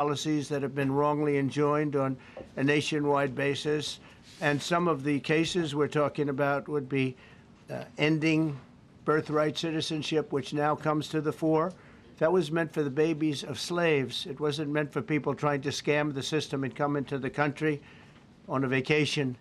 policies that have been wrongly enjoined on a nationwide basis. And some of the cases we're talking about would be ending birthright citizenship, which now comes to the fore. That was meant for the babies of slaves. It wasn't meant for people trying to scam the system and come into the country on a vacation.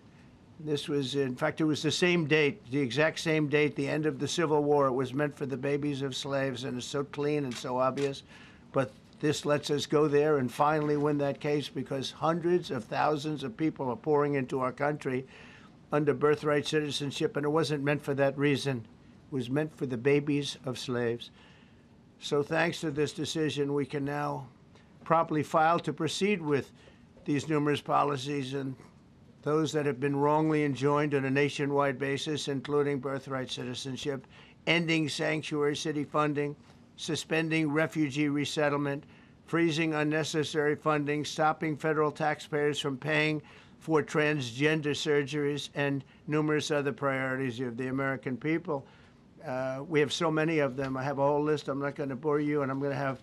This was, in fact, it was the same date, the exact same date, the end of the Civil War. It was meant for the babies of slaves, and it's so clean and so obvious. But this lets us go there and finally win that case, because hundreds of thousands of people are pouring into our country under birthright citizenship, and it wasn't meant for that reason. It was meant for the babies of slaves. So thanks to this decision, we can now promptly file to proceed with these numerous policies and those that have been wrongly enjoined on a nationwide basis, including birthright citizenship, ending sanctuary city funding, suspending refugee resettlement, freezing unnecessary funding, stopping federal taxpayers from paying for transgender surgeries, and numerous other priorities of the American people. We have so many of them. I have a whole list. I'm not going to bore you, and I'm going to have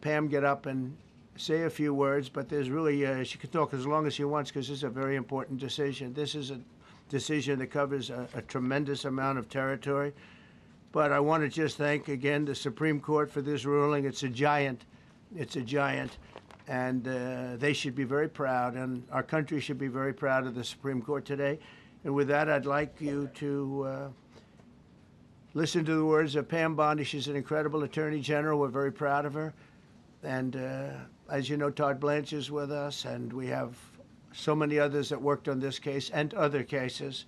Pam get up and say a few words, but there's really, she can talk as long as she wants, because this is a very important decision. This is a decision that covers a tremendous amount of territory. But I want to just thank, again, the Supreme Court for this ruling. It's a giant. It's a giant. And they should be very proud, and our country should be very proud of the Supreme Court today. And with that, I'd like you to listen to the words of Pam Bondi. She's an incredible Attorney General. We're very proud of her. And as you know, Todd Blanche is with us, and we have so many others that worked on this case and other cases.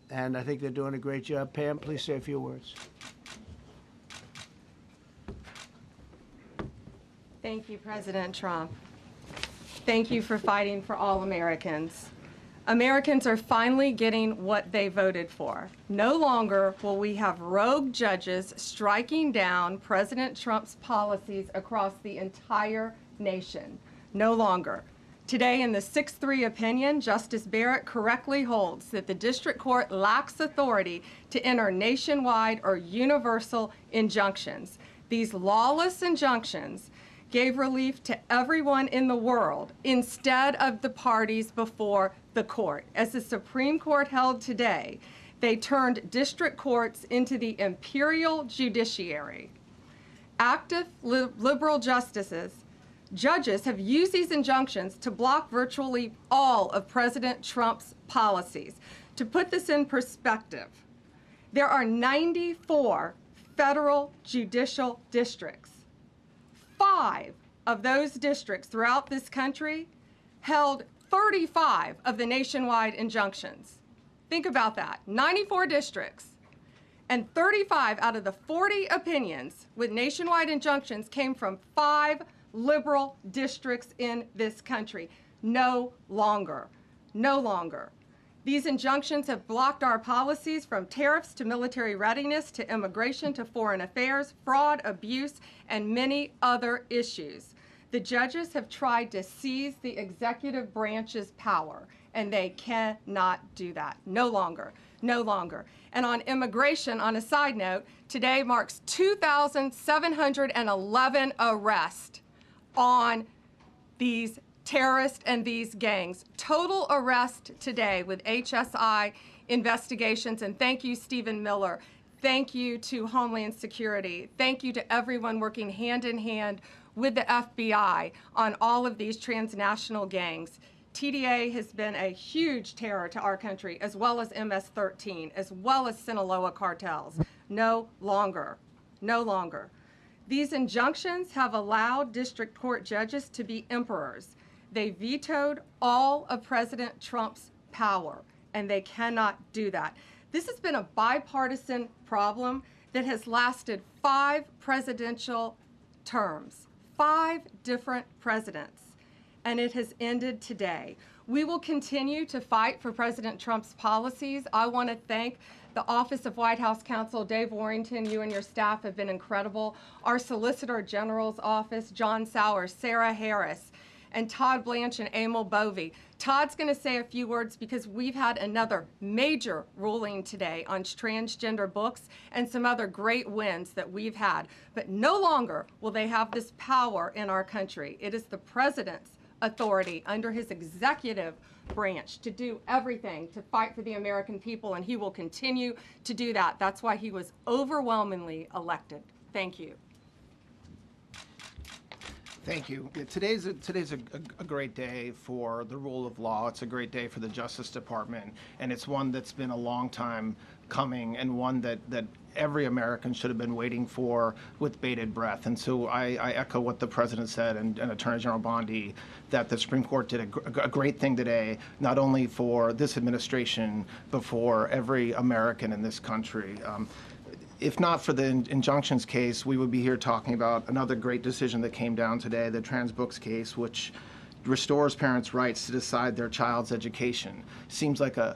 And I think they're doing a great job. Pam, please say a few words. Thank you, President Trump. Thank you for fighting for all Americans. Americans are finally getting what they voted for. No longer will we have rogue judges striking down President Trump's policies across the entire nation. No longer. Today, in the 6-3 opinion, Justice Barrett correctly holds that the district court lacks authority to enter nationwide or universal injunctions. These lawless injunctions gave relief to everyone in the world instead of the parties before the court. As the Supreme Court held today, they turned district courts into the imperial judiciary. Active liberal judges have used these injunctions to block virtually all of President Trump's policies. To put this in perspective, there are 94 federal judicial districts. 5 of those districts throughout this country held 35 of the nationwide injunctions. Think about that, 94 districts, and 35 out of the 40 opinions with nationwide injunctions came from 5 liberal districts in this country. No longer, no longer. These injunctions have blocked our policies, from tariffs to military readiness to immigration to foreign affairs, fraud, abuse, and many other issues. The judges have tried to seize the executive branch's power, and they cannot do that. No longer, no longer. And on immigration, on a side note, today marks 2,711 arrests on these terrorists and these gangs. Total arrest today with HSI investigations. And thank you, Stephen Miller. Thank you to Homeland Security. Thank you to everyone working hand in hand with the FBI on all of these transnational gangs. TDA has been a huge terror to our country, as well as MS-13, as well as Sinaloa cartels. No longer, no longer. These injunctions have allowed district court judges to be emperors. They vetoed all of President Trump's power, and they cannot do that. This has been a bipartisan problem that has lasted 5 presidential terms, 5 different presidents, and it has ended today. We will continue to fight for President Trump's policies. I want to thank the Office of White House Counsel, Dave Warrington. You and your staff have been incredible. Our Solicitor General's office, John Sauer, Sarah Harris, and Todd Blanche and Emil Bovey. Todd's going to say a few words because we've had another major ruling today on transgender books and some other great wins that we've had. But no longer will they have this power in our country. It is the president's authority under his executive branch to do everything to fight for the American people, and he will continue to do that. That's why he was overwhelmingly elected. Thank you. Thank you. Today's a great day for the rule of law. It's a great day for the Justice Department, and it's one that's been a long time coming, and one that every American should have been waiting for with bated breath. And so I echo what the President said and Attorney General Bondi, that the Supreme Court did a great thing today, not only for this administration, but for every American in this country. If not for the injunctions case, we would be here talking about another great decision that came down today, the trans books case, which restores parents' rights to decide their child's education. Seems like a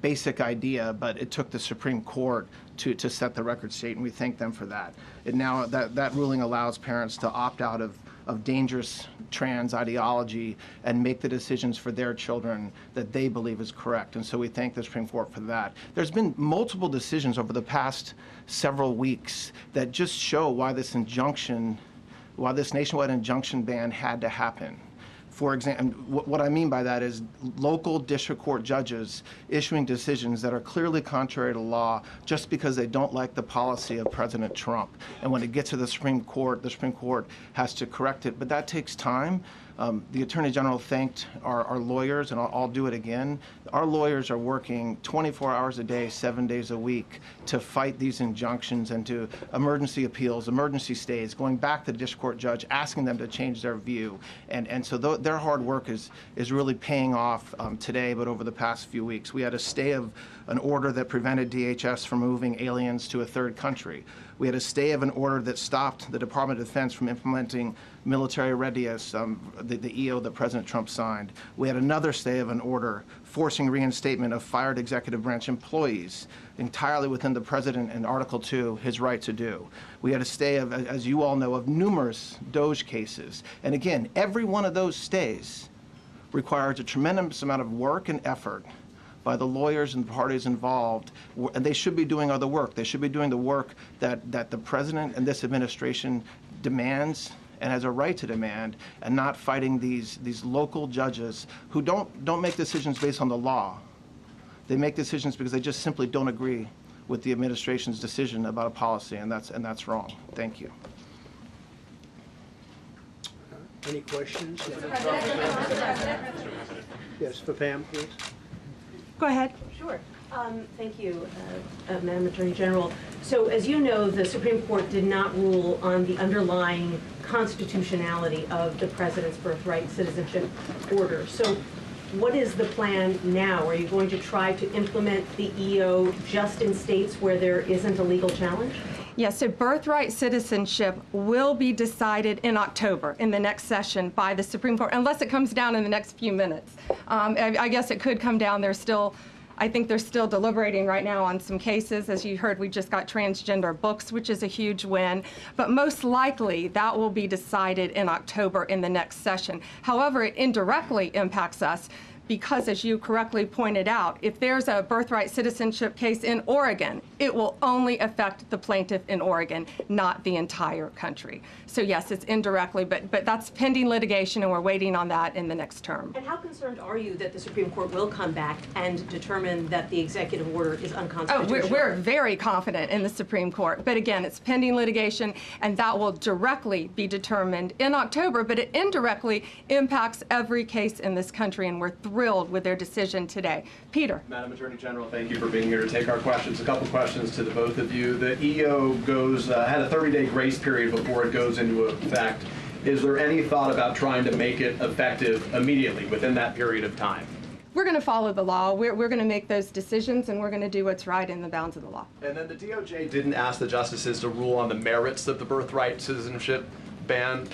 basic idea, but it took the Supreme Court to set the record straight, and we thank them for that. And now that ruling allows parents to opt out of dangerous trans ideology and make the decisions for their children that they believe is correct. And so we thank the Supreme Court for that. There's been multiple decisions over the past several weeks that just show why this nationwide injunction ban had to happen. For example, what I mean by that is local district court judges issuing decisions that are clearly contrary to law just because they don't like the policy of President Trump. And when it gets to the Supreme Court has to correct it. But that takes time. The Attorney General thanked our lawyers, and I'll do it again. Our lawyers are working 24 hours a day, 7 days a week to fight these injunctions and to emergency appeals, emergency stays, going back to the district court judge, asking them to change their view. And so their hard work is really paying off today, but over the past few weeks. We had a stay of an order that prevented DHS from moving aliens to a third country. We had a stay of an order that stopped the Department of Defense from implementing military readiness, the EO that President Trump signed. We had another stay of an order forcing reinstatement of fired executive branch employees, entirely within the President in Article 2, his right to do. We had a stay of, as you all know, of numerous DOJ cases. And again, every one of those stays requires a tremendous amount of work and effort by the lawyers and the parties involved, and they should be doing other work. They should be doing the work that the President and this administration demands and has a right to demand, and not fighting these local judges who don't make decisions based on the law. They make decisions because they just simply don't agree with the administration's decision about a policy, and that's wrong. Thank you. Any questions? Yes, for Pam, please. Go ahead. Sure. Thank you, Madam Attorney General. So as you know, the Supreme Court did not rule on the underlying constitutionality of the President's birthright citizenship order. So what is the plan now? Are you going to try to implement the EO just in states where there isn't a legal challenge? Yes, so birthright citizenship will be decided in October in the next session by the Supreme Court, unless it comes down in the next few minutes. I guess it could come down. I think they're still deliberating right now on some cases. As you heard, we just got transgender books, which is a huge win. But most likely, that will be decided in October in the next session. However, it indirectly impacts us because, as you correctly pointed out, if there's a birthright citizenship case in Oregon, it will only affect the plaintiff in Oregon, not the entire country. So yes, it's indirectly, but that's pending litigation, and we're waiting on that in the next term. And how concerned are you that the Supreme Court will come back and determine that the executive order is unconstitutional? Oh, we're very confident in the Supreme Court. But again, it's pending litigation, and that will directly be determined in October, but it indirectly impacts every case in this country, and we're thrilled with their decision today. Peter. Madam Attorney General, thank you for being here to take our questions. A couple questions to the both of you. The EO had a 30-day grace period before it goes into effect. Is there any thought about trying to make it effective immediately within that period of time? We're going to follow the law. We're going to make those decisions, and we're going to do what's right in the bounds of the law. And then the DOJ didn't ask the justices to rule on the merits of the birthright citizenship ban.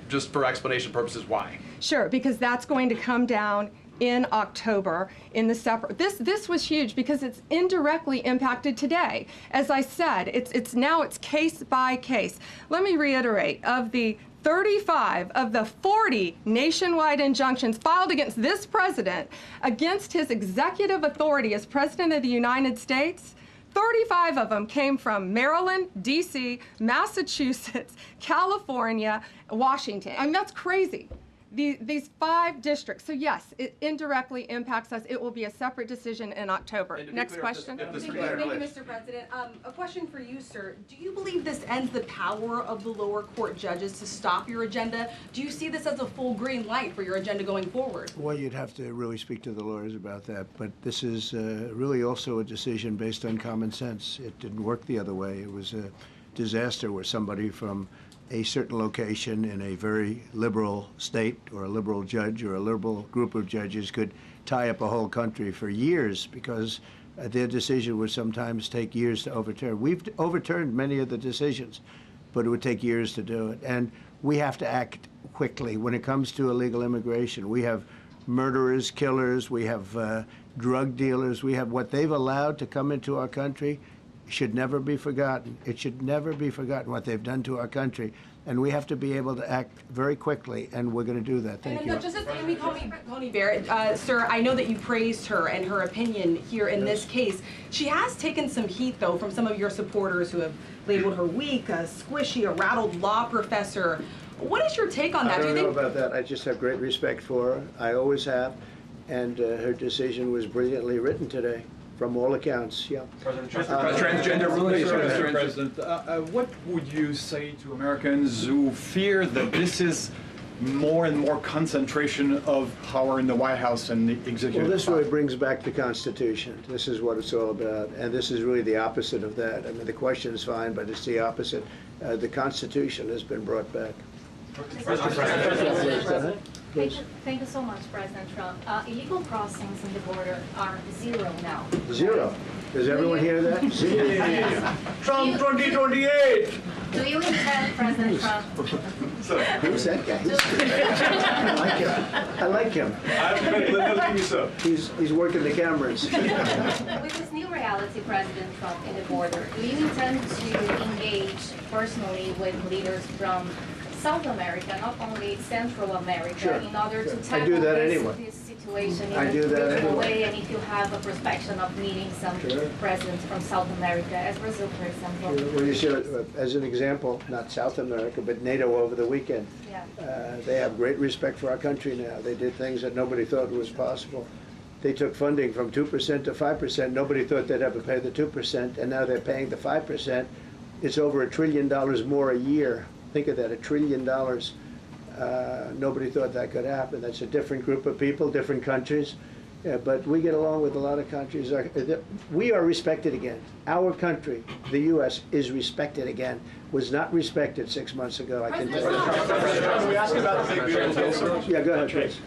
Just for explanation purposes, why? Sure, because that's going to come down in October in the separate. This was huge because it's indirectly impacted today. As I said, it's now case by case. Let me reiterate, of the 35 of the 40 nationwide injunctions filed against this president, against his executive authority as President of the United States, 35 of them came from Maryland, D.C., Massachusetts, California, Washington. I mean, that's crazy. These 5 districts. So yes, it indirectly impacts us. It will be a separate decision in October. Next question. Thank you, Mr. President. A question for you, sir. Do you believe this ends the power of the lower court judges to stop your agenda? Do you see this as a full green light for your agenda going forward? Well, you'd have to really speak to the lawyers about that. But this is really also a decision based on common sense. It didn't work the other way. It was a disaster where somebody from a certain location in a very liberal state or a liberal judge or a liberal group of judges could tie up a whole country for years because their decision would sometimes take years to overturn. We've overturned many of the decisions, but it would take years to do it. And we have to act quickly when it comes to illegal immigration. We have murderers, killers, we have drug dealers, we have what they've allowed to come into our country should never be forgotten. It should never be forgotten what they've done to our country. And we have to be able to act very quickly, and we're going to do that. Thank you. Justice Amy Coney Barrett, sir, I know that you praised her and her opinion here in this case. She has taken some heat, though, from some of your supporters who have labeled her weak, a squishy, a rattled law professor. What is your take on that? I don't know about that. I just have great respect for her. I always have. And her decision was brilliantly written today. From all accounts, yeah. Transgender rulings, Mr. President. What would you say to Americans who fear that this is more and more concentration of power in the White House and the executive? Well, this really brings back the Constitution. This is what it's all about, and this is really the opposite of that. I mean, the question is fine, but it's the opposite. The Constitution has been brought back. Thank you so much, President Trump. Illegal crossings on the border are 0 now. 0. Does everyone hear that? 0. Trump 2028! Do you intend, President Trump? Who's that guy? I like him. He's working the cameras. With this new reality, President Trump, in the border, do you intend to engage personally with leaders from South America, not only Central America, sure, in order to tackle this situation in a different way, and if you have a perspective of meeting some presidents from South America, as Brazil, for example? Well, you should, as an example, not South America, but NATO over the weekend. Yeah. They have great respect for our country now. They did things that nobody thought was possible. They took funding from 2% to 5%. Nobody thought they'd ever pay the 2%, and now they're paying the 5%. It's over $1 trillion more a year. Think of that, $1 trillion. Nobody thought that could happen. That's a different group of people, different countries. But we get along with a lot of countries. We are respected again. Our country, the U.S., is respected again. Was not respected 6 months ago, I can tell you. We asked about the big beautiful. Yeah, go ahead, please.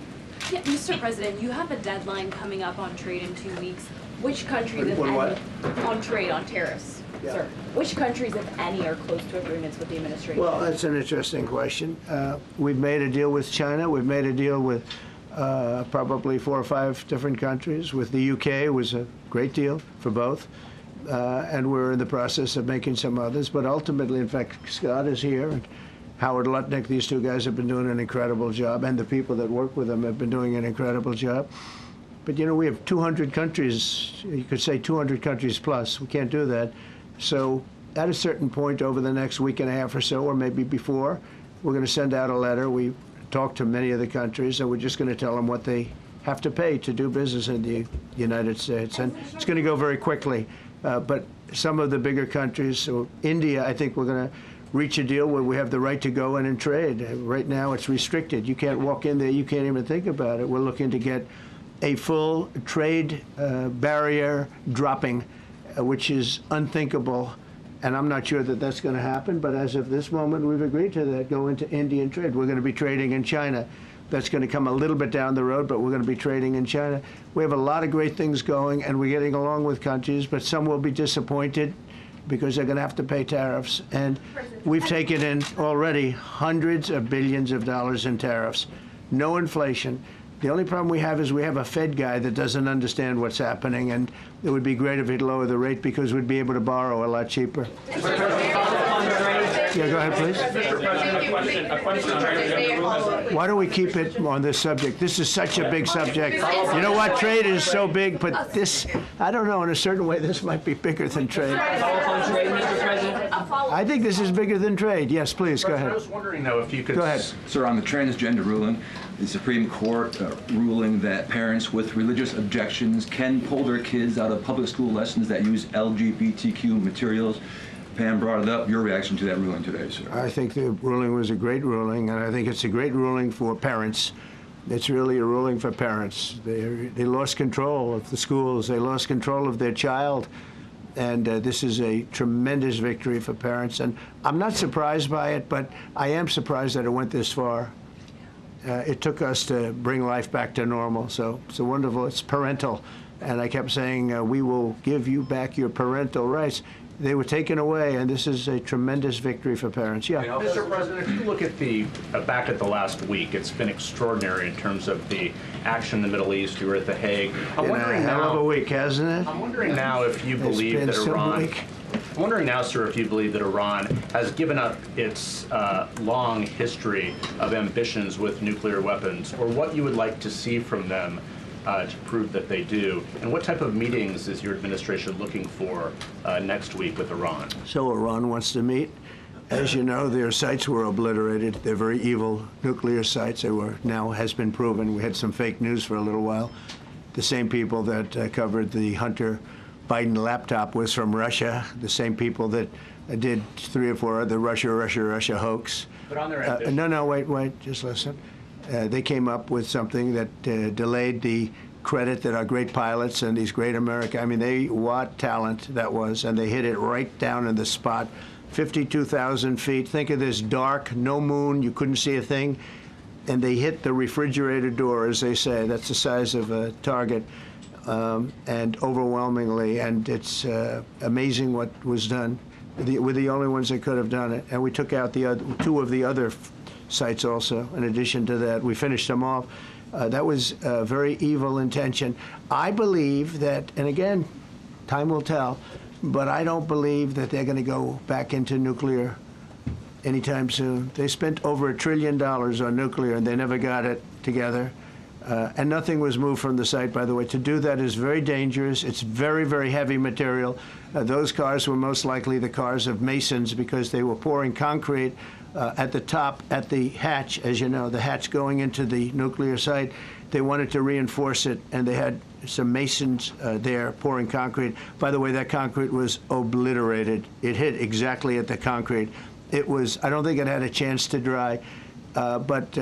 Yeah, Mr. President, you have a deadline coming up on trade in 2 weeks. Which countries, if what? any, on trade, on tariffs, Yeah. sir, which countries, if any, are close to agreements with the administration? Well, that's an interesting question. We've made a deal with China. We've made a deal with probably 4 or 5 different countries. With the UK, it was a great deal for both. And we're in the process of making some others. But ultimately, in fact, Scott is here. And Howard Lutnick, these 2 guys have been doing an incredible job. And the people that work with them have been doing an incredible job. But, you know, we have 200 countries. You could say 200 countries plus. We can't do that. So at a certain point over the next week and a half or so, or maybe before, we're going to send out a letter. We talked to many of the countries, and we're just going to tell them what they have to pay to do business in the United States. And it's going to go very quickly. But some of the bigger countries, so India, I think we're going to reach a deal where we have the right to go in and trade. Right now it's restricted. You can't walk in there. You can't even think about it. We're looking to get a full trade barrier dropping, which is unthinkable, and I'm not sure that that's going to happen, but as of this moment, we've agreed to that, go into Indian trade. We're going to be trading in China. That's going to come a little bit down the road, but we're going to be trading in China. We have a lot of great things going, and we're getting along with countries, but some will be disappointed because they're going to have to pay tariffs. And we've taken in already hundreds of billions of dollars in tariffs. No inflation. The only problem we have is we have a Fed guy that doesn't understand what's happening, and it would be great if he'd lower the rate because we'd be able to borrow a lot cheaper. Yeah, go ahead, please. A question on trade. Why don't we keep it on this subject? This is such a big subject. You know what? Trade is so big, but this, I don't know, in a certain way, this might be bigger than trade. I think this is bigger than trade. Yes, please, go ahead. I was wondering, though, if you could... Go ahead. Sir, on the transgender ruling, the Supreme Court ruling that parents with religious objections can pull their kids out of public school lessons that use LGBTQ materials. Pam brought it up. Your reaction to that ruling today, sir? I think the ruling was a great ruling, and I think it's a great ruling for parents. It's really a ruling for parents. They lost control of the schools. They lost control of their child. And this is a tremendous victory for parents. And I'm not surprised by it, but I am surprised that it went this far. It took us to bring life back to normal. So it's wonderful. It's parental. And I kept saying, we will give you back your parental rights. They were taken away, and this is a tremendous victory for parents. Yeah. Mr. President, if you look at the back at the last week, it's been extraordinary in terms of the action in the Middle East. You were at The Hague. I'm wondering hell now. of a week, hasn't it? I'm wondering now if you believe been that some Iran. week. I'm wondering now, sir, if you believe that Iran has given up its long history of ambitions with nuclear weapons, or what you would like to see from them to prove that they do, and what type of meetings is your administration looking for next week with Iran? So Iran wants to meet. As you know, their sites were obliterated. They're very evil nuclear sites. They were, now has been proven. We had some fake news for a little while. The same people that covered the Hunter Biden laptop was from Russia. The same people that did 3 or 4 other Russia hoax. But on their ambition. No, wait, just listen. They came up with something that delayed the credit that our great pilots and these great what talent that was, and they hit it right down in the spot. 52,000 feet. Think of this dark, no moon, you couldn't see a thing, and they hit the refrigerator door, as they say. That's the size of a target, and overwhelmingly, and it's amazing what was done. We're the only ones that could have done it, and we took out the 2 of the other sites also. In addition to that, we finished them off. That was a very evil intention. I believe that, and again, time will tell, but I don't believe that they're going to go back into nuclear anytime soon. They spent over $1 trillion on nuclear, and they never got it together. And nothing was moved from the site, by the way. To do that is very dangerous. It's very, very heavy material. Those cars were most likely the cars of masons because they were pouring concrete at the top, at the hatch, as you know, the hatch going into the nuclear site. They wanted to reinforce it, and they had some masons there pouring concrete. By the way, that concrete was obliterated. It hit exactly at the concrete. It was, I don't think it had a chance to dry, but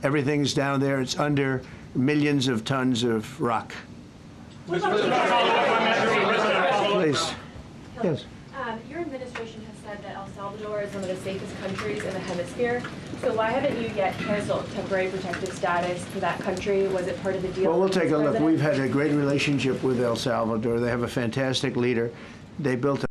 everything's down there. It's under millions of tons of rock. Please. Yes. Your administration has said that El Salvador is one of the safest countries in the hemisphere. So why haven't you yet canceled temporary protective status for that country? Was it part of the deal? Well, we'll take a look. President? We've had a great relationship with El Salvador. They have a fantastic leader. They built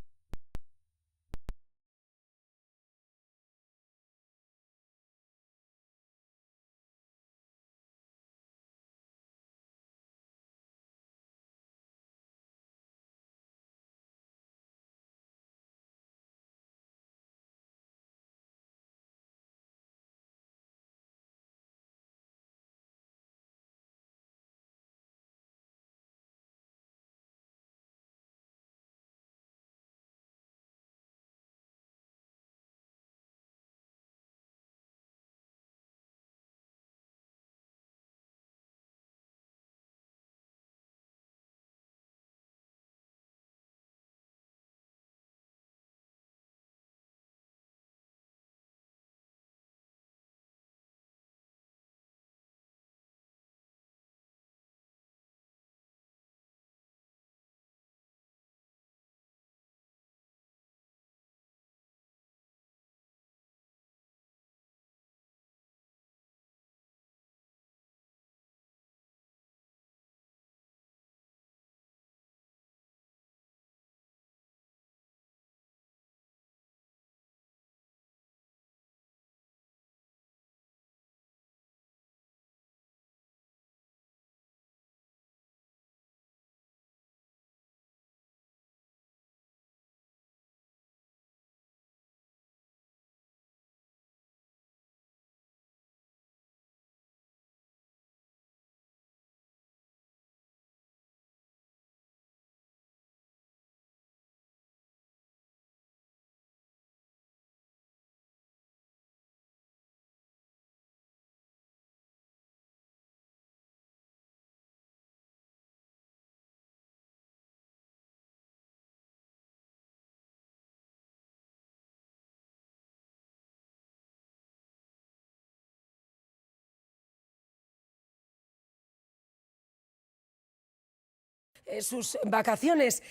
sus vacaciones.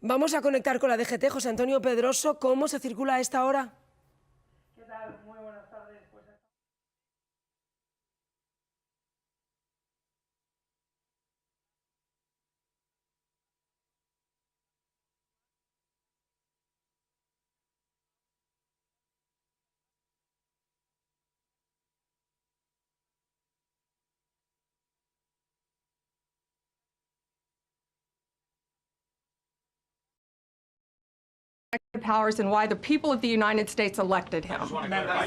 Vamos a conectar con la DGT. José Antonio Pedroso, ¿cómo se circula a esta hora? ¿Qué tal? Muy buenas tardes. Powers and why the people of the United States elected him. I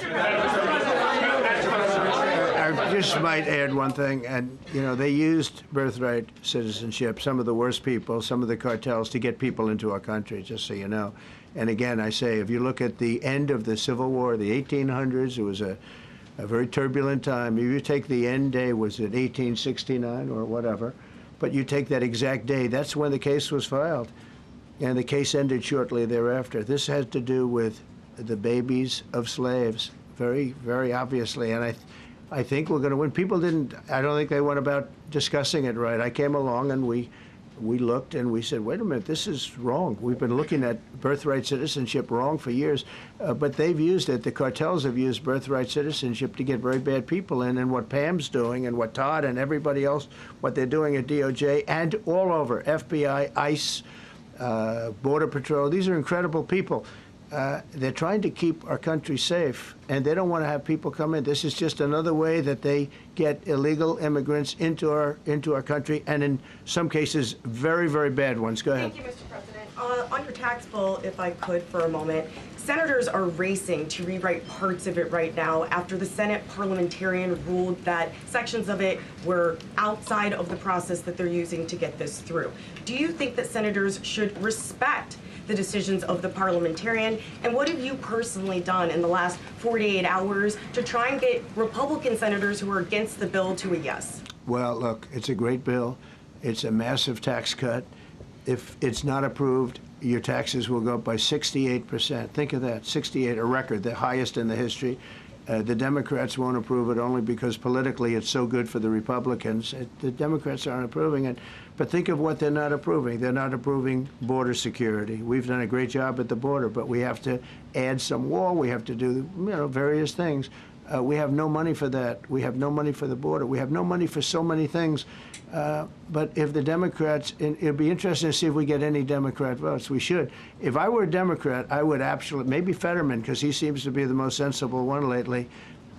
just might add one thing, and you know, they used birthright citizenship, some of the worst people, some of the cartels, to get people into our country, just so you know. And again, I say, if you look at the end of the Civil War, the 1800s, it was a very turbulent time. If you take the end day, was it 1869 or whatever, but you take that exact day, that's when the case was filed. And the case ended shortly thereafter. This has to do with the babies of slaves, very, very obviously. And I think we're going to win. People didn't, I don't think they went about discussing it right. I came along and we looked and we said, wait a minute, this is wrong. We've been looking at birthright citizenship wrong for years, but they've used it. The cartels have used birthright citizenship to get very bad people in. And what Pam's doing and what Todd and everybody else, what they're doing at DOJ and all over, FBI, ICE, Border Patrol, these are incredible people. They're trying to keep our country safe, and they don't want to have people come in. This is just another way that they get illegal immigrants into our country, and in some cases, very, very bad ones. Go ahead. Thank you, Mr. President. On your tax bill, if I could for a moment, senators are racing to rewrite parts of it right now after the Senate parliamentarian ruled that sections of it were outside of the process that they're using to get this through. Do you think that senators should respect the decisions of the parliamentarian? And what have you personally done in the last 48 hours to try and get Republican senators who are against the bill to a yes? Well, look, it's a great bill. It's a massive tax cut. If it's not approved, your taxes will go up by 68%. Think of that, 68, a record, the highest in the history. The Democrats won't approve it only because politically it's so good for the Republicans. The Democrats aren't approving it. But think of what they're not approving. They're not approving border security. We've done a great job at the border, but we have to add some wall. We have to do, various things. We have no money for that. We have no money for the border. We have no money for so many things. But if the Democrats, it'd be interesting to see if we get any Democrat votes. We should. If I were a Democrat, I would absolutely, maybe Fetterman, because he seems to be the most sensible one lately.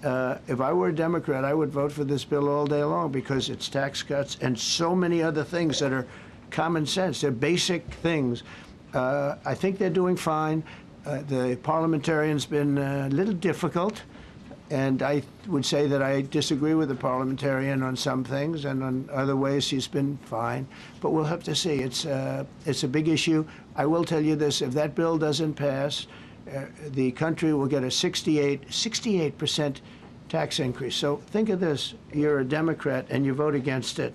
If I were a Democrat, I would vote for this bill all day long because it's tax cuts and so many other things that are common sense. They're basic things. I think they're doing fine. The parliamentarian's been a little difficult. And I would say that I disagree with the parliamentarian on some things, and on other ways he's been fine. But we'll have to see. It's a big issue. I will tell you this: if that bill doesn't pass, the country will get a 68% tax increase. So think of this: you're a Democrat and you vote against it.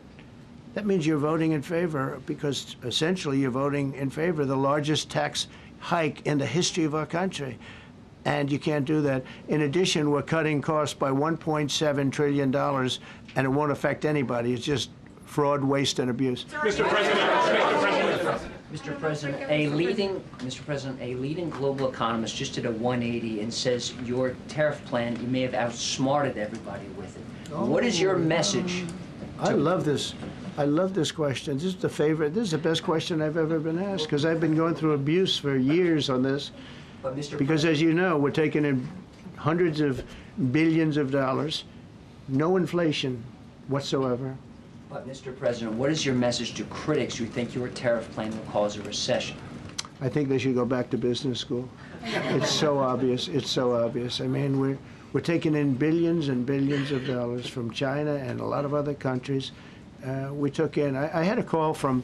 That means you're voting in favor, because essentially you're voting in favor of the largest tax hike in the history of our country. And you can't do that. In addition, we're cutting costs by $1.7 trillion, and it won't affect anybody. It's just fraud, waste, and abuse. Mr. President, a leading global economist just did a 180 and says your tariff plan, you may have outsmarted everybody with it. What is your message? I love this. I love this question. This is the favorite. This is the best question I've ever been asked, because I've been going through abuse for years on this. Because, as you know, we're taking in hundreds of billions of dollars, no inflation whatsoever. But, Mr. President, what is your message to critics who think your tariff plan will cause a recession? I think they should go back to business school. It's so obvious. It's so obvious. I mean, we're taking in billions and billions of dollars from China and a lot of other countries. We took in, I had a call from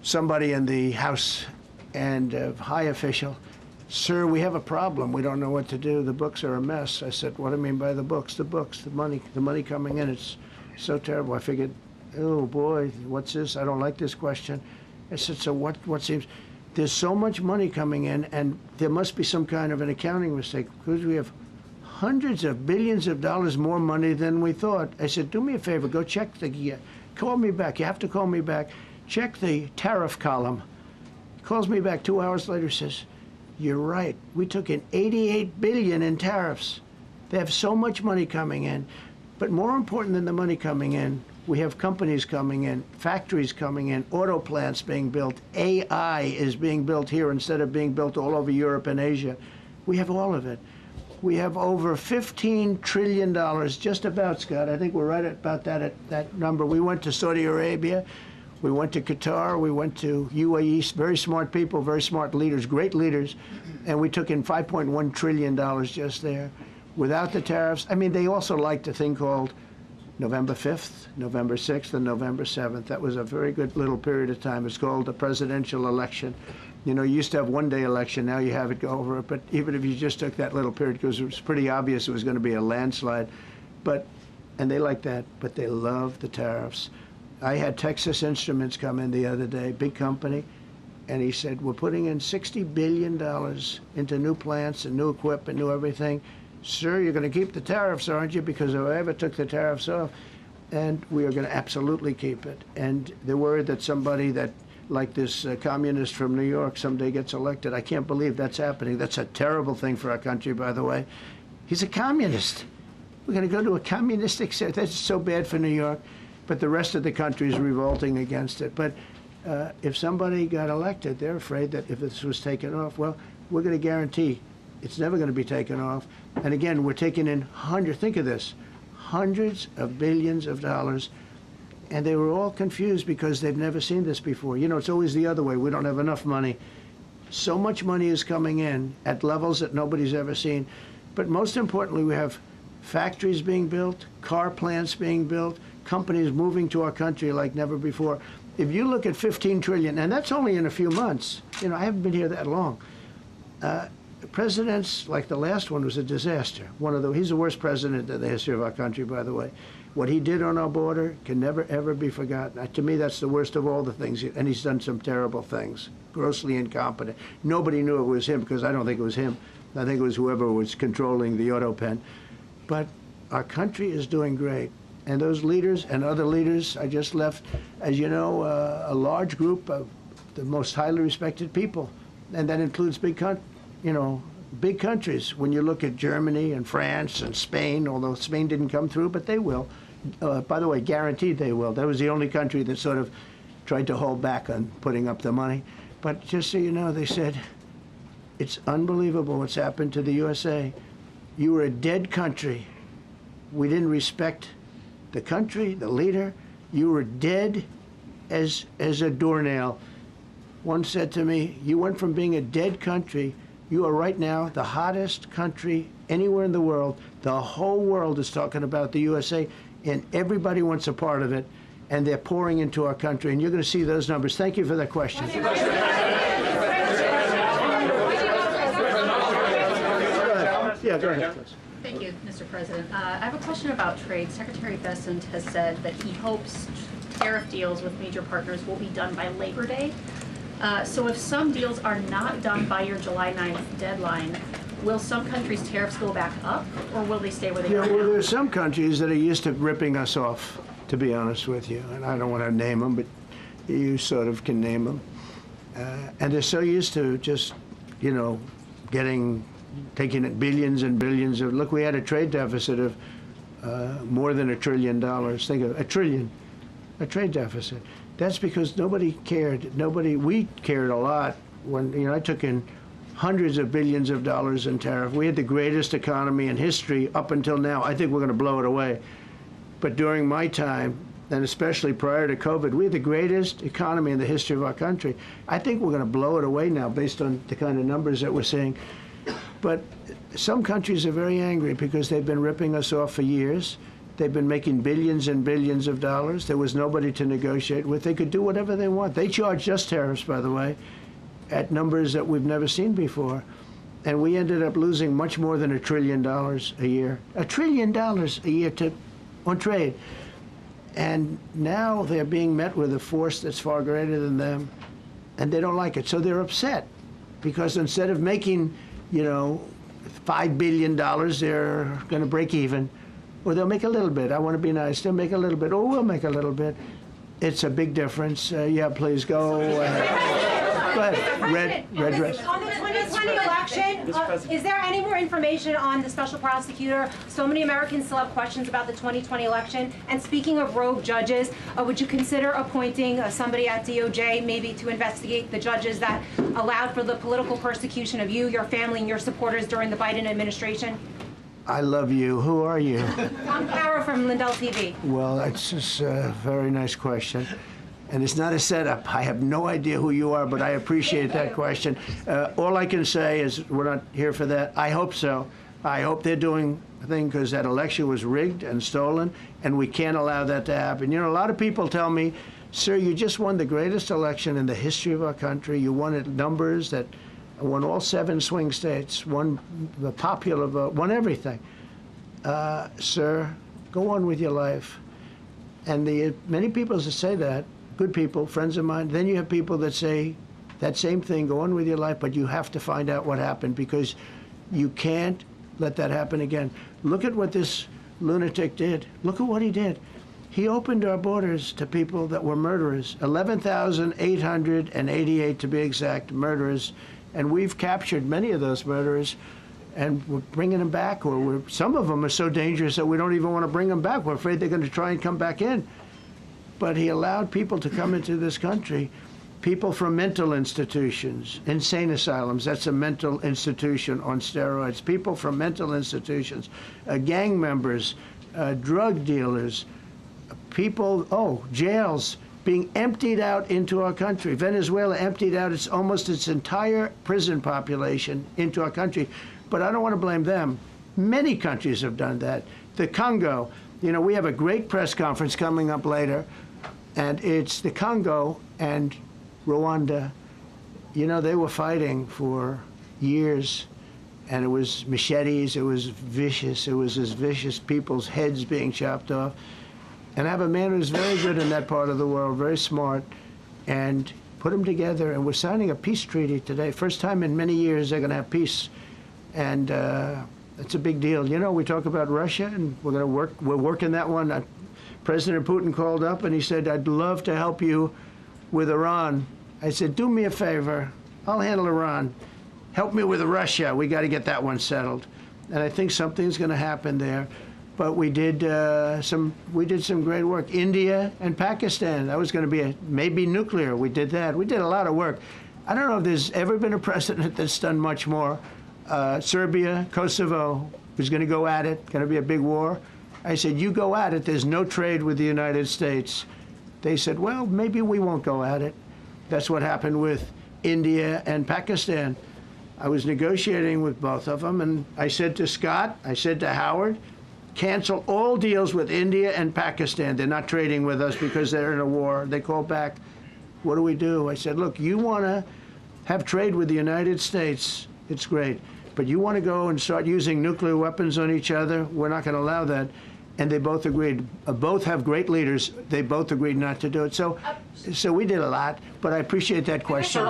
somebody in the House and a high official. Sir, we have a problem. We don't know what to do. The books are a mess. I said, what do you mean by the books? The books, the money coming in. It's so terrible. I figured, oh boy, what's this? I don't like this question. I said, so what seems? There's so much money coming in, and there must be some kind of an accounting mistake, because we have hundreds of billions of dollars more money than we thought. I said, do me a favor, go check call me back. You have to call me back. check the tariff column. Calls me back 2 hours later, says, you're right. We took in $88 billion in tariffs. They have so much money coming in. But more important than the money coming in, we have companies coming in, factories coming in, auto plants being built. AI is being built here instead of being built all over Europe and Asia. We have all of it. We have over $15 trillion, just about, Scott. I think we're right about that number. We went to Saudi Arabia. We went to Qatar. We went to UAE. Very smart people, very smart leaders, great leaders. And we took in $5.1 trillion just there. Without the tariffs, I mean, they also liked a thing called November 5th, November 6th, and November 7th. That was a very good little period of time. It's called the presidential election. You know, you used to have one-day election. Now you have it go over it. But even if you just took that little period, because it was pretty obvious it was going to be a landslide. And they like that, but they love the tariffs. I had Texas Instruments come in the other day, big company, and he said, we're putting in $60 billion into new plants and new equipment, new everything. Sir, you're going to keep the tariffs, aren't you? Because if I ever took the tariffs off, and we are going to absolutely keep it. And they're worried that somebody that, like this communist from New York, someday gets elected. I can't believe that's happening. That's a terrible thing for our country, by the way. He's a communist. We're going to go to a communistic state. That's so bad for New York. But the rest of the country is revolting against it. But if somebody got elected, they're afraid that if this was taken off, well, we're going to guarantee it's never going to be taken off. And again, we're taking in think of this, hundreds of billions of dollars. And they were all confused because they've never seen this before. You know, it's always the other way. We don't have enough money. So much money is coming in at levels that nobody's ever seen. But most importantly, we have factories being built, car plants being built, companies moving to our country like never before. If you look at 15 trillion, and that's only in a few months. You know, I haven't been here that long. Presidents, like the last one, was a disaster. He's the worst president in the history of our country, by the way. What he did on our border can never, ever be forgotten. To me, that's the worst of all the things. And he's done some terrible things, grossly incompetent. Nobody knew it was him, because I don't think it was him. I think it was whoever was controlling the auto pen. But our country is doing great. And those leaders and other leaders, I just left, as you know, a large group of the most highly respected people. And that includes big countries. When you look at Germany and France and Spain, although Spain didn't come through, but they will. By the way, guaranteed they will. That was the only country that sort of tried to hold back on putting up the money. But just so you know, they said, it's unbelievable what's happened to the USA. You were a dead country. We didn't respect the country, the leader. You were dead as a doornail. One said to me, you went from being a dead country, you are right now the hottest country anywhere in the world. The whole world is talking about the USA, and everybody wants a part of it, and they're pouring into our country, and you're going to see those numbers. Thank you for that question. Yeah, go ahead. Thank you, Mr. President. I have a question about trade. Secretary Bessent has said that he hopes tariff deals with major partners will be done by Labor Day. So if some deals are not done by your July 9th deadline, will some countries' tariffs go back up, or will they stay where they are now? Well, there are some countries that are used to ripping us off, to be honest with you. And I don't want to name them, but you sort of can name them. And they're so used to just, taking it billions and billions of, look, we had a trade deficit of more than $1 trillion. Think of a trillion, a trade deficit. That's because nobody cared. We cared a lot when, I took in hundreds of billions of dollars in tariff. We had the greatest economy in history up until now. I think we're going to blow it away. But during my time, and especially prior to COVID, we had the greatest economy in the history of our country. I think we're going to blow it away now based on the kind of numbers that we're seeing. But some countries are very angry because they've been ripping us off for years. They've been making billions and billions of dollars. There was nobody to negotiate with. They could do whatever they want. They charged us tariffs, by the way, at numbers that we've never seen before. And we ended up losing much more than $1 trillion a year. $1 trillion a year on trade. And now they're being met with a force that's far greater than them, and they don't like it. So they're upset because instead of making, $5 billion, they're going to break even. Or they'll make a little bit. I want to be nice. They'll make a little bit. Or we'll make a little bit. It's a big difference. Yeah, please go. Go ahead. Red dress. On the 2020 election, is there any more information on the special prosecutor? So many Americans still have questions about the 2020 election. And speaking of rogue judges, would you consider appointing somebody at DOJ maybe to investigate the judges that allowed for the political persecution of you, your family, and your supporters during the Biden administration? I love you. Who are you? I'm Kara from Lindell TV. Well, that's just a very nice question. And it's not a setup. I have no idea who you are, but I appreciate that question. All I can say is we're not here for that. I hope so. I hope they're doing a thing because that election was rigged and stolen, and we can't allow that to happen. You know, a lot of people tell me, sir, you just won the greatest election in the history of our country. You won at numbers that won all 7 swing states, won the popular vote, won everything. Sir, go on with your life. And many people that say that, good people, friends of mine, then you have people that say that same thing, go on with your life, but you have to find out what happened because you can't let that happen again. Look at what this lunatic did. Look at what he did. He opened our borders to people that were murderers, 11,888 to be exact, murderers. And we've captured many of those murderers, and we're bringing them back, or some of them are so dangerous that we don't even want to bring them back. We're afraid they're going to try and come back in. But he allowed people to come into this country, people from mental institutions, insane asylums, that's a mental institution on steroids, people from mental institutions, gang members, drug dealers, people, jails, being emptied out into our country. Venezuela emptied out almost its entire prison population into our country. But I don't want to blame them. Many countries have done that. The Congo, you know, we have a great press conference coming up later, and it's the Congo and Rwanda. You know, they were fighting for years, and it was machetes, it was vicious, it was as vicious, people's heads being chopped off. And I have a man who's very good in that part of the world, very smart, and put them together. And we're signing a peace treaty today. First time in many years they're going to have peace. And it's a big deal. You know, we talk about Russia, and we're working that one. President Putin called up and he said, I'd love to help you with Iran. I said, do me a favor. I'll handle Iran. Help me with Russia. We got to get that one settled. And I think something's going to happen there. But we did some great work. India and Pakistan. That was going to be maybe nuclear. We did that. We did a lot of work. I don't know if there's ever been a president that's done much more. Serbia, Kosovo was going to go at it. Going to be a big war. I said, you go at it. There's no trade with the United States. They said, well, maybe we won't go at it. That's what happened with India and Pakistan. I was negotiating with both of them, and I said to Scott, I said to Howard, cancel all deals with India and Pakistan. They're not trading with us because they're in a war. They called back, what do we do? I said, look, you want to have trade with the United States, it's great. But you want to go and start using nuclear weapons on each other? We're not going to allow that. And they both agreed. Both have great leaders. They both agreed not to do it. So we did a lot, but I appreciate that question.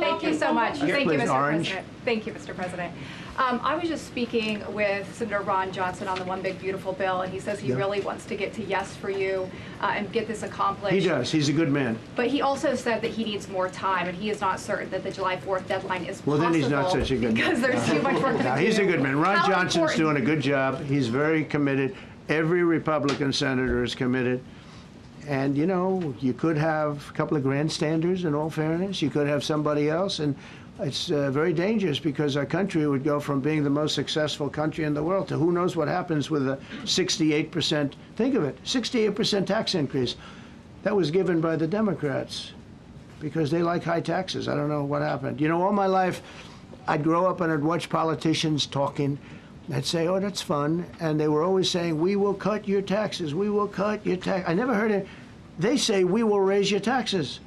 Thank you so much. Thank you, Mr. Orange. President. Thank you, Mr. President. I was just speaking with Senator Ron Johnson on the One Big Beautiful Bill, and he says he really wants to get to yes for you and get this accomplished. He does. He's a good man. But he also said that he needs more time, and he is not certain that the July 4th deadline is possible. Well, then he's not such a good man. Because there's too much work to do. He's a good man. Ron Johnson's important? doing a good job. He's very committed. Every Republican senator is committed. And, you know, you could have a couple of grandstanders, in all fairness. You could have somebody else. And it's very dangerous because our country would go from being the most successful country in the world to who knows what happens with a 68%, think of it, 68% tax increase. That was given by the Democrats because they like high taxes. I don't know what happened. You know, all my life, I'd grow up and I'd watch politicians talking. I'd say, oh, that's fun. And they were always saying, we will cut your taxes. We will cut your tax. I never heard it. They say, we will raise your taxes.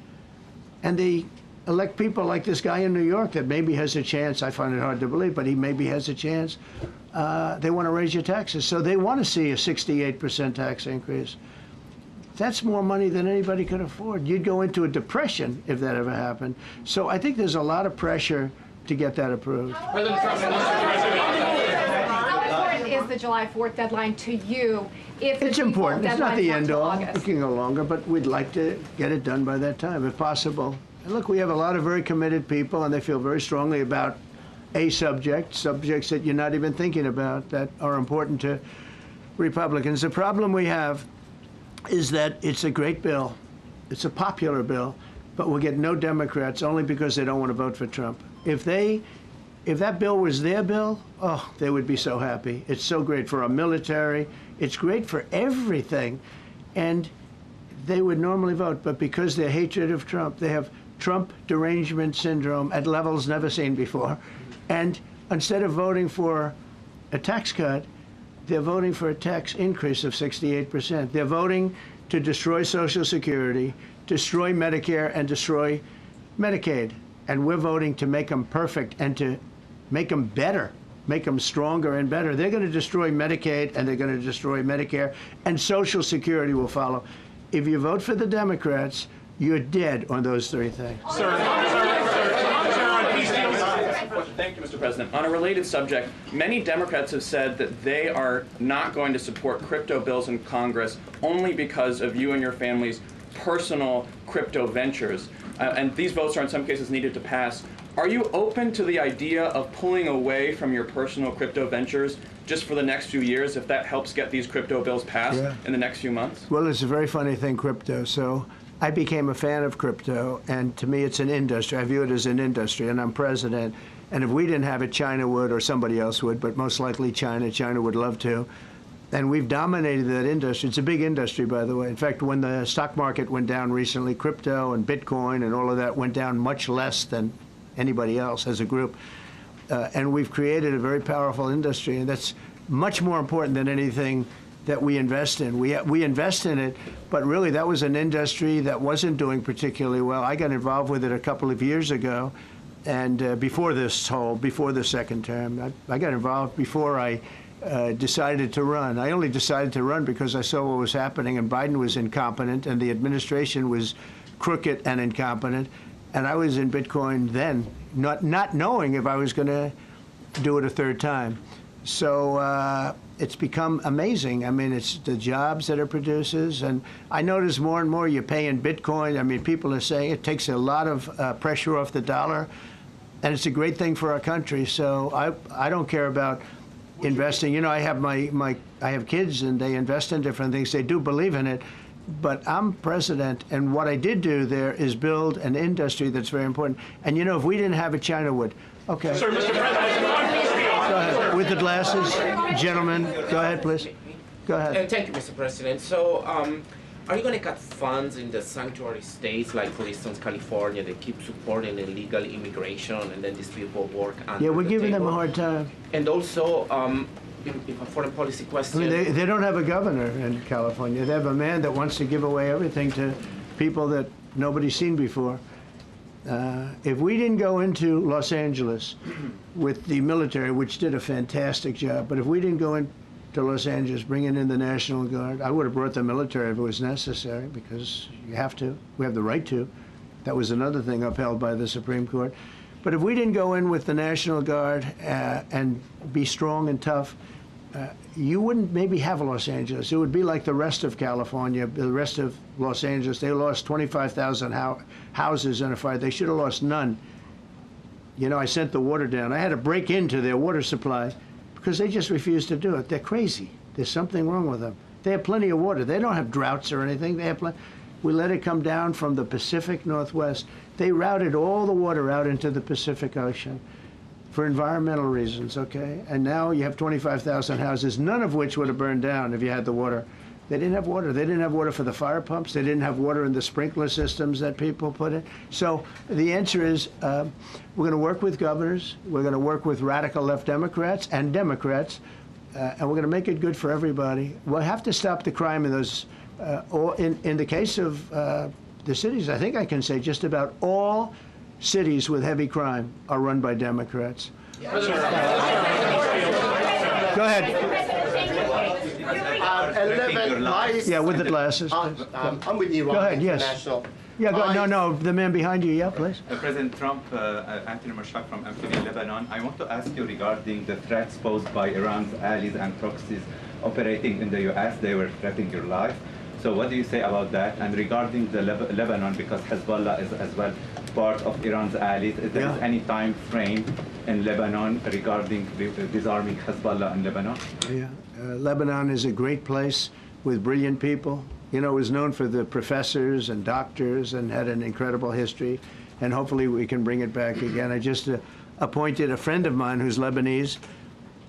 And they elect people like this guy in New York that maybe has a chance. I find it hard to believe, but he maybe has a chance. They want to raise your taxes. So they want to see a 68% tax increase. That's more money than anybody could afford. You'd go into a depression if that ever happened. So I think there's a lot of pressure to get that approved. How important is is the July 4th deadline to you? If It's important. It's not the end all. August? It can go longer, but we'd like to get it done by that time, if possible. And look, we have a lot of very committed people, and they feel very strongly about a subjects that you're not even thinking about that are important to Republicans. The problem we have is that it's a great bill. It's a popular bill, but we'll get no Democrats only because they don't want to vote for Trump. If that bill was their bill, oh, they would be so happy. It's so great for our military. It's great for everything. And they would normally vote, but because their hatred of Trump, they have Trump derangement syndrome at levels never seen before. And instead of voting for a tax cut, they're voting for a tax increase of 68%. They're voting to destroy Social Security, destroy Medicare, and destroy Medicaid. And we're voting to make them perfect and to make them better, make them stronger and better. They're going to destroy Medicaid, and they're going to destroy Medicare, and Social Security will follow. If you vote for the Democrats, you're dead on those three things. Thank you, Mr. President. On a related subject, many Democrats have said that they are not going to support crypto bills in Congress only because of you and your family's personal crypto ventures. And these votes are in some cases needed to pass. Are you open to the idea of pulling away from your personal crypto ventures just for the next few years if that helps get these crypto bills passed in the next few months? Well, it's a very funny thing, crypto. So I became a fan of crypto, and to me it's an industry. I view it as an industry, and I'm president. And if we didn't have it, China would, or somebody else would, but most likely China. China would love to. And we've dominated that industry. It's a big industry, by the way. In fact, when the stock market went down recently, crypto and Bitcoin and all of that went down much less than anybody else as a group. And we've created a very powerful industry, and that's much more important than anything that we invest in. We invest in it, but really that was an industry that wasn't doing particularly well. I got involved with it a couple of years ago, and before the second term. I got involved before I decided to run. I only decided to run because I saw what was happening, and Biden was incompetent, and the administration was crooked and incompetent. And I was in Bitcoin then, not knowing if I was going to do it a third time. So it's become amazing. I mean, it's the jobs that it produces. And I notice more and more you pay in Bitcoin. I mean, people are saying it takes a lot of pressure off the dollar. And it's a great thing for our country. So I don't care about investing. You know, I have kids, and they invest in different things. They do believe in it. But I'm president, and what I did do there is build an industry that's very important. And, you know, if we didn't have it, China would. Okay. Sir, Mr. President. Go ahead. With the glasses. Gentlemen, go ahead, please. Go ahead. Thank you, Mr. President. So, are you going to cut funds in the sanctuary states, like, for instance, California, that keep supporting illegal immigration, and then these people work under Yeah, we're the giving them a table? hard time. And also, if a foreign policy I question. mean, they don't have a governor in California. They have a man that wants to give away everything to people that nobody's seen before. If we didn't go into Los Angeles with the military, which did a fantastic job, but if we didn't go into Los Angeles bringing in the National Guard, I would have brought the military if it was necessary, because you have to. We have the right to. That was another thing upheld by the Supreme Court. But if we didn't go in with the National Guard and be strong and tough, you wouldn't maybe have Los Angeles. It would be like the rest of California, the rest of Los Angeles. They lost 25,000 houses in a fire. They should have lost none. You know, I sent the water down. I had to break into their water supply because they just refused to do it. They're crazy. There's something wrong with them. They have plenty of water. They don't have droughts or anything. They have plenty. We let it come down from the Pacific Northwest. They routed all the water out into the Pacific Ocean for environmental reasons, okay? And now you have 25,000 houses, none of which would have burned down if you had the water. They didn't have water. They didn't have water for the fire pumps. They didn't have water in the sprinkler systems that people put in. So the answer is we're going to work with governors. We're going to work with radical left Democrats and Democrats, and we're going to make it good for everybody. We'll have to stop the crime in those, in the case of the cities, I think I can say just about all cities with heavy crime are run by Democrats. Go ahead. Yeah, with the glasses. I'm with Iran Go ahead, yes. International. Yeah, no, the man behind you, yeah, please. President Trump, Anthony Mashak from RTVE Lebanon. I want to ask you regarding the threats posed by Iran's allies and proxies operating in the U.S. They were threatening your life. So what do you say about that? And regarding the Lebanon, because Hezbollah is as well part of Iran's allies, is there any time frame in Lebanon regarding disarming Hezbollah in Lebanon? Yeah, Lebanon is a great place with brilliant people. You know, it was known for the professors and doctors and had an incredible history, and hopefully we can bring it back again. I just appointed a friend of mine who's Lebanese,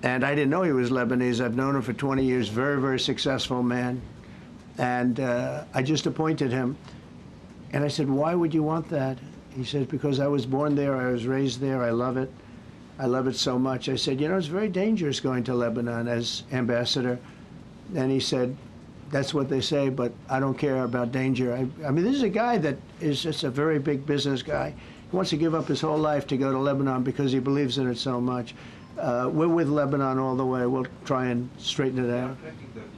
and I didn't know he was Lebanese. I've known him for 20 years, very, very successful man, and I just appointed him. And I said, why would you want that? He said, because I was born there, I was raised there, I love it. I love it so much. I said, you know, it's very dangerous going to Lebanon as ambassador. And he said, that's what they say, but I don't care about danger. I mean, this is a guy that is just a very big business guy. He wants to give up his whole life to go to Lebanon because he believes in it so much. We're with Lebanon all the way. We'll try and straighten it out.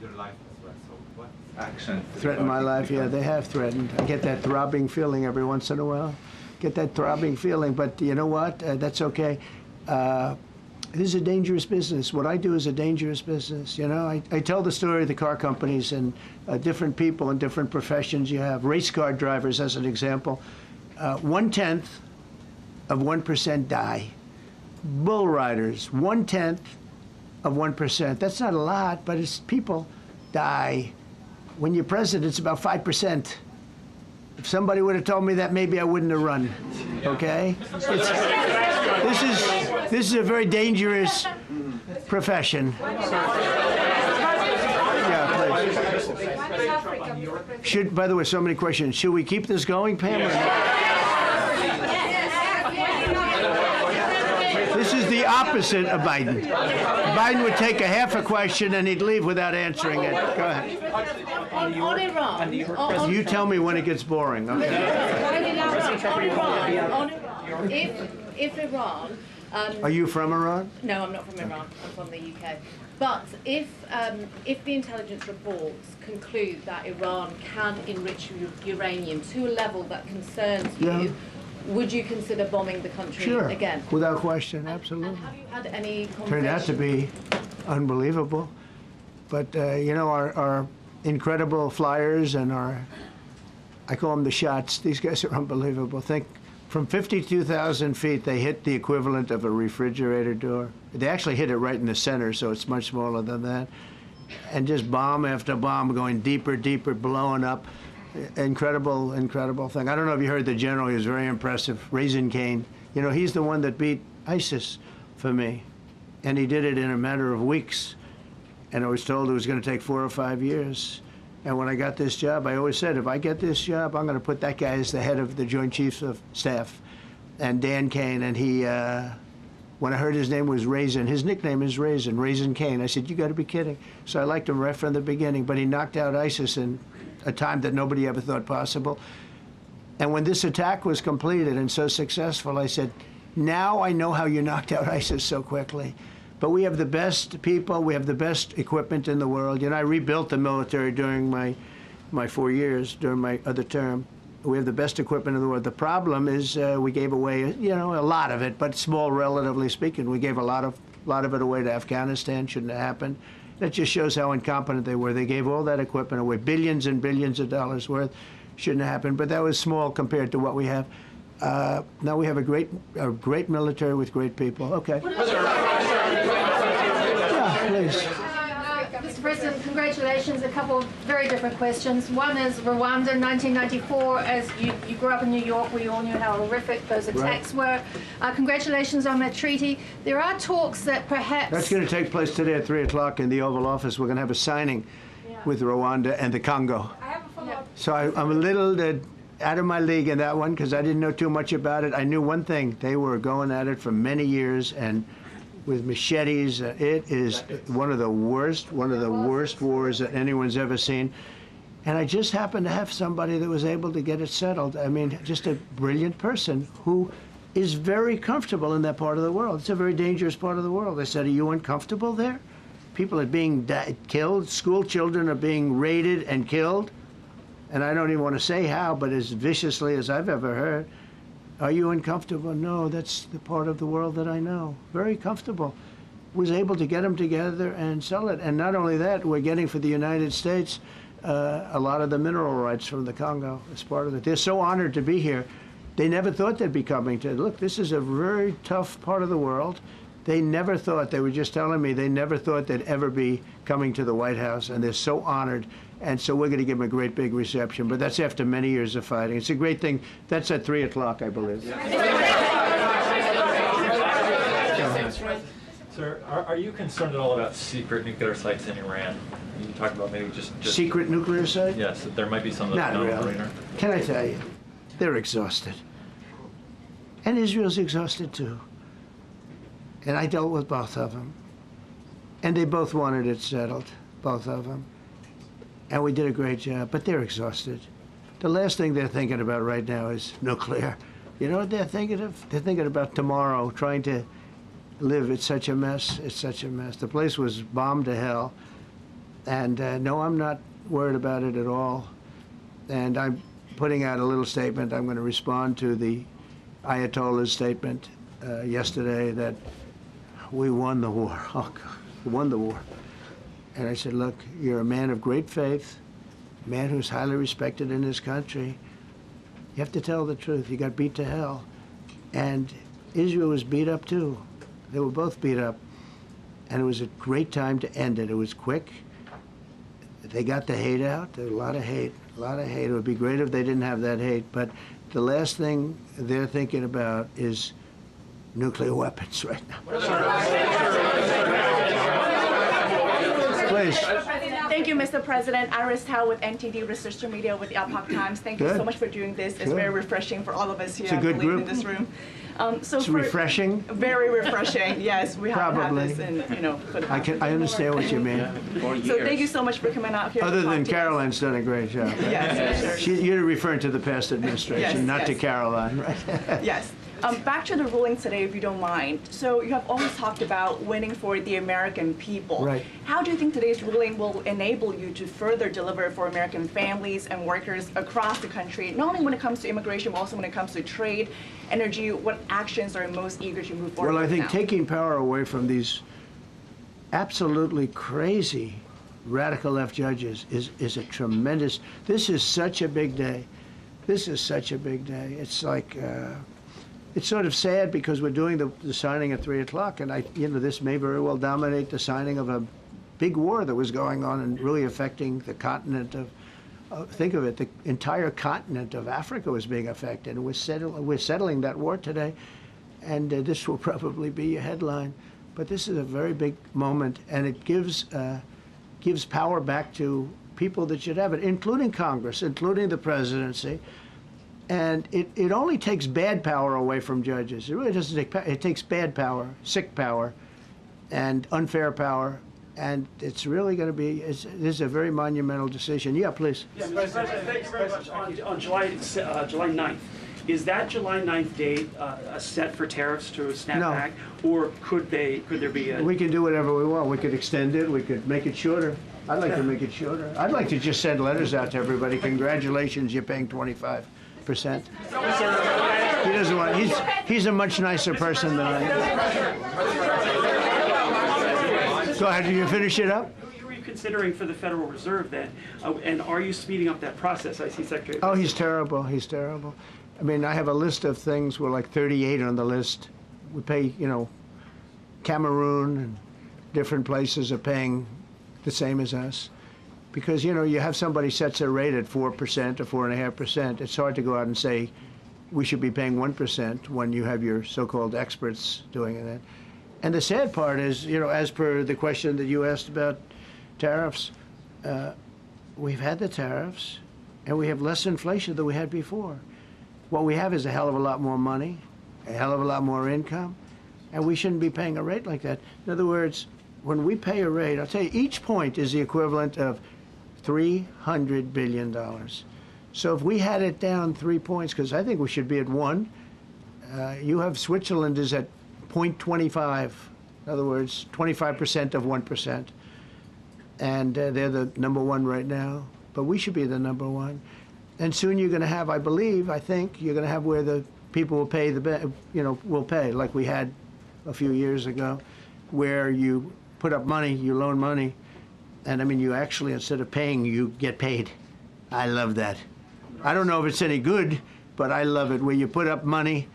Your life as well. So what action? Threaten my life? Yeah, they have threatened. I get that throbbing feeling every once in a while. Get that throbbing feeling, but you know what? That's okay. This is a dangerous business. What I do is a dangerous business. You know, I tell the story of the car companies and different people and different professions you have. Race car drivers, as an example. 1/10 of 1% die. Bull riders, 1/10 of 1%. That's not a lot, but it's people die. When you're president, it's about 5%. If somebody would have told me that, maybe I wouldn't have run. Okay? This is a very dangerous profession. Yeah, please. By the way, so many questions. Should we keep this going, Pam? This is the opposite of Biden. Biden would take a half a question and he'd leave without answering it. Go ahead. On Iran. You tell me when it gets boring. Okay. If Iran. Are you from Iran? No, I'm not from Iran. I'm from the UK. But if the intelligence reports conclude that Iran can enrich uranium to a level that concerns you, would you consider bombing the country again? Without question, absolutely. And have you had any conversations? Turned out to be unbelievable. But, you know, our incredible flyers and I call them the shots, these guys are unbelievable. Think, from 52,000 feet, they hit the equivalent of a refrigerator door. They actually hit it right in the center, so it's much smaller than that. And just bomb after bomb going deeper, deeper, blowing up. Incredible, incredible thing. I don't know if you heard the general, he was very impressive. Raisin Cane. You know, he's the one that beat ISIS for me. And he did it in a matter of weeks. And I was told it was going to take 4 or 5 years. And when I got this job, I always said, if I get this job, I'm going to put that guy as the head of the Joint Chiefs of Staff. And Dan Kane, and he, when I heard his name was Raisin, his nickname is Raisin Cane. I said, you got to be kidding. So I liked him right from the beginning, but he knocked out ISIS in a time that nobody ever thought possible. And when this attack was completed and so successful, I said, now I know how you knocked out ISIS so quickly. But we have the best people, we have the best equipment in the world. You know, I rebuilt the military during my 4 years, during my other term. We have the best equipment in the world. The problem is we gave away, you know, a lot of it, but small, relatively speaking. We gave a lot of it away to Afghanistan. Shouldn't have happened. That just shows how incompetent they were. They gave all that equipment away, billions and billions of dollars worth. Shouldn't have happened, but that was small compared to what we have. Now we have a great military with great people. Okay. Yeah, please. Mr. President, congratulations. A couple of very different questions. One is Rwanda, 1994. As you grew up in New York, we all knew how horrific those attacks were. Congratulations on that treaty. There are talks that perhaps... That's going to take place today at 3 o'clock in the Oval Office. We're going to have a signing with Rwanda and the Congo. I have a follow-up. So I'm a little out of my league in that one because I didn't know too much about it. I knew one thing. They were going at it for many years and with machetes. It is one of the worst wars that anyone's ever seen. And I just happened to have somebody that was able to get it settled. I mean, just a brilliant person who is very comfortable in that part of the world. It's a very dangerous part of the world. I said, are you uncomfortable there? People are being killed. School children are being raided and killed. and I don't even want to say how, but as viciously as I've ever heard. Are you uncomfortable? No, that's the part of the world that I know. Very comfortable. Was able to get them together and sell it. And not only that, we're getting for the United States a lot of the mineral rights from the Congo as part of it. They're so honored to be here. They never thought they'd be coming to, look, this is a very tough part of the world. They never thought, they were just telling me, they never thought they'd ever be coming to the White House, and they're so honored. And so we're going to give them a great big reception. But that's after many years of fighting. It's a great thing. That's at 3 o'clock, I believe. Sir, are you concerned at all about secret nuclear sites in Iran? You talk about maybe just secret nuclear site? Yes, that there might be some Not really. Can I tell you? They're exhausted. And Israel's exhausted too. And I dealt with both of them. And they both wanted it settled, both of them. And we did a great job, but they're exhausted. The last thing they're thinking about right now is nuclear. You know what they're thinking of? They're thinking about tomorrow, trying to live. It's such a mess. It's such a mess. The place was bombed to hell. And no, I'm not worried about it at all. And I'm putting out a little statement. I'm going to respond to the Ayatollah's statement yesterday that we won the war. Oh, God, we won the war. And I said, look, you're a man of great faith, a man who's highly respected in his country. You have to tell the truth. You got beat to hell. And Israel was beat up too. They were both beat up. And it was a great time to end it. It was quick. They got the hate out. There was a lot of hate, a lot of hate. It would be great if they didn't have that hate. But the last thing they're thinking about is nuclear weapons right now. Please. Thank you, Mr. President. Iris Tao with NTD Research Media with the Epoch Times. Thank you so much for doing this. It's very refreshing for all of us here, It's a good group. in this room. It's refreshing. Very refreshing. Yes, we have to have this, and for the I understand what you mean. So thank you so much for coming out here. Other to than talk to Caroline's done a great job. Right? Yes, sure. You're referring to the past administration, Yes, not to yes. Caroline, right? Yes. Back to the ruling today, if you don't mind. So you have always talked about winning for the American people. Right. How do you think today's ruling will enable you to further deliver for American families and workers across the country, not only when it comes to immigration, but also when it comes to trade, energy? What actions are you most eager to move forward Well, I with think now? taking power away from these absolutely crazy radical left judges is a tremendous, this is such a big day. This is such a big day. It's like, it's sort of sad because we're doing the signing at 3 o'clock, and this may very well dominate the signing of a big war that was going on and really affecting the continent of, think of it, the entire continent of Africa was being affected. And we're settling that war today, and this will probably be a headline. But this is a very big moment, and it gives power back to people that should have it, including Congress, including the presidency. And it only takes bad power away from judges. It really doesn't take power. It takes bad power, sick power, and unfair power. And it's really going to be, this is a very monumental decision. Yeah, please. Yes, President, thank you very much. On July 9th, is that July 9th date set for tariffs to snap No. back? Or could there be a... We can do whatever we want. We could extend it. We could make it shorter. I'd like to make it shorter. I'd like to just send letters out to everybody. Congratulations, you're paying 25%. He doesn't want. He's a much nicer person than I am. Go ahead. Did you finish it up? Were you considering for the Federal Reserve then? And are you speeding up that process? I see Secretary. Oh, he's terrible. He's terrible. I mean, I have a list of things. We're like 38 on the list. We pay, Cameroon and different places are paying the same as us. Because, you have somebody sets a rate at 4% or 4.5%. It's hard to go out and say we should be paying 1% when you have your so-called experts doing it. And the sad part is, as per the question that you asked about tariffs, we've had the tariffs and we have less inflation than we had before. What we have is a hell of a lot more money, a hell of a lot more income, and we shouldn't be paying a rate like that. In other words, when we pay a rate, I'll tell you, each point is the equivalent of $300 billion. So if we had it down 3 points, because I think we should be at 1, you have Switzerland is at 0.25. In other words, 25% of 1%. And they're the number 1 right now. But we should be the number 1. And soon you're going to have, I think, you're going to have where the people will pay will pay, like we had a few years ago, where you put up money, you loan money, and I mean, you actually, instead of paying, you get paid. I love that. I don't know if it's any good, but I love it, where you put up money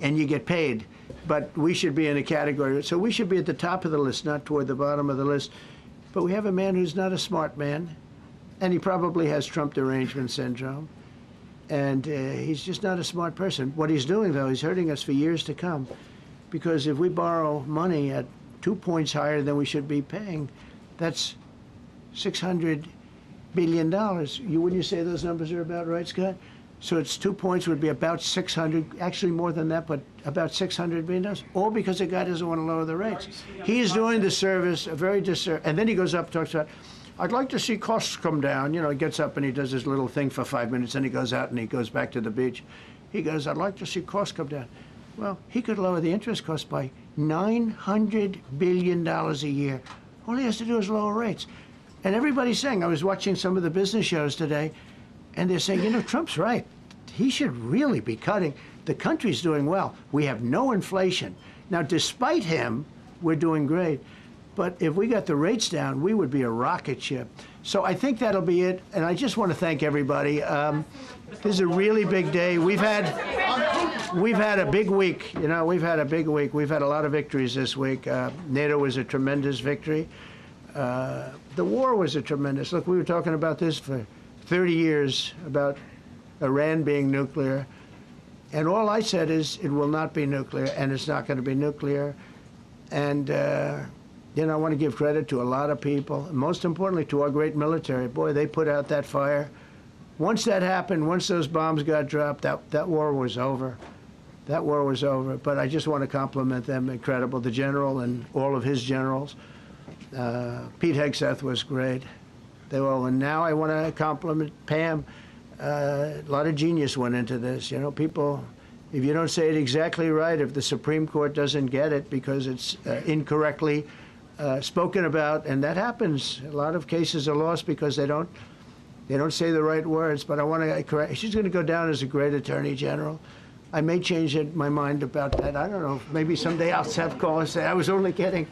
and you get paid. But we should be in a category, so we should be at the top of the list, not toward the bottom of the list. But we have a man who's not a smart man, and he probably has Trump derangement syndrome. And he's just not a smart person. What he's doing, though, he's hurting us for years to come. Because if we borrow money at 2 points higher than we should be paying, that's $600 billion. Wouldn't you say those numbers are about right, Scott? So it's 2 points would be about 600, actually more than that, but about $600 billion. All because the guy doesn't want to lower the rates. He is doing the service, a very disservice. And then he goes up and talks about, I'd like to see costs come down. You know, he gets up and he does his little thing for 5 minutes, and he goes out and he goes back to the beach. He goes, I'd like to see costs come down. Well, he could lower the interest cost by $900 billion a year. All he has to do is lower rates. And everybody's saying, I was watching some of the business shows today, and they're saying, you know, Trump's right. He should really be cutting. The country's doing well. We have no inflation. Now, despite him, we're doing great. But if we got the rates down, we would be a rocket ship. So I think that'll be it. And I just want to thank everybody. This is a really big day. We've had a big week. You know, we've had a big week. We've had a lot of victories this week. NATO was a tremendous victory. The war was a tremendous. Look, we were talking about this for 30 years, about Iran being nuclear. And all I said is it will not be nuclear, and it's not going to be nuclear. And you know, I want to give credit to a lot of people, and most importantly to our great military. Boy, they put out that fire. Once that happened, once those bombs got dropped, that war was over. That war was over. But I just want to compliment them. Incredible. The general and all of his generals. Pete Hegseth was great. They were all. And now I want to compliment Pam. A lot of genius went into this. You know, people, if you don't say it exactly right, if the Supreme Court doesn't get it because it's incorrectly spoken about, and that happens. A lot of cases are lost because they don't say the right words. But I want to correct. She's going to go down as a great attorney general. I may change my mind about that. I don't know. Maybe someday I'll have call and say I was only kidding.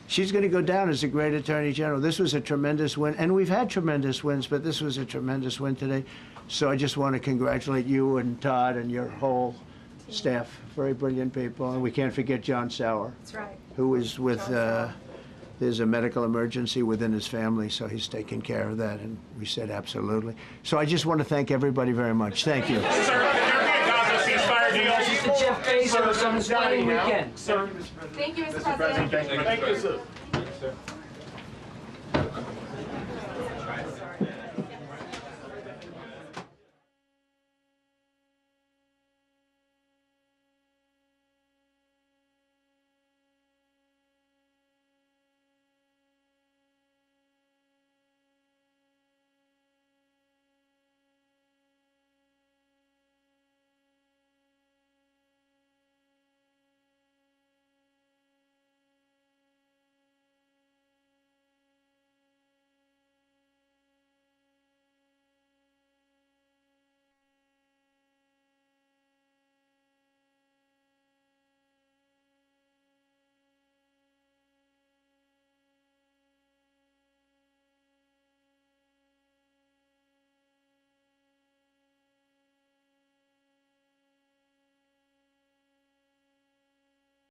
She's going to go down as a great attorney general. This was a tremendous win, and we've had tremendous wins, but this was a tremendous win today. So I just want to congratulate you and Todd and your whole staff. Very brilliant people, and we can't forget John Sauer. That's right. Who is with. There's a medical emergency within his family, so he's taking care of that, and we said absolutely. So I just want to thank everybody very much. Thank you. Jeff Bezos on his wedding weekend. Thank you, Mr. President. Thank you, sir.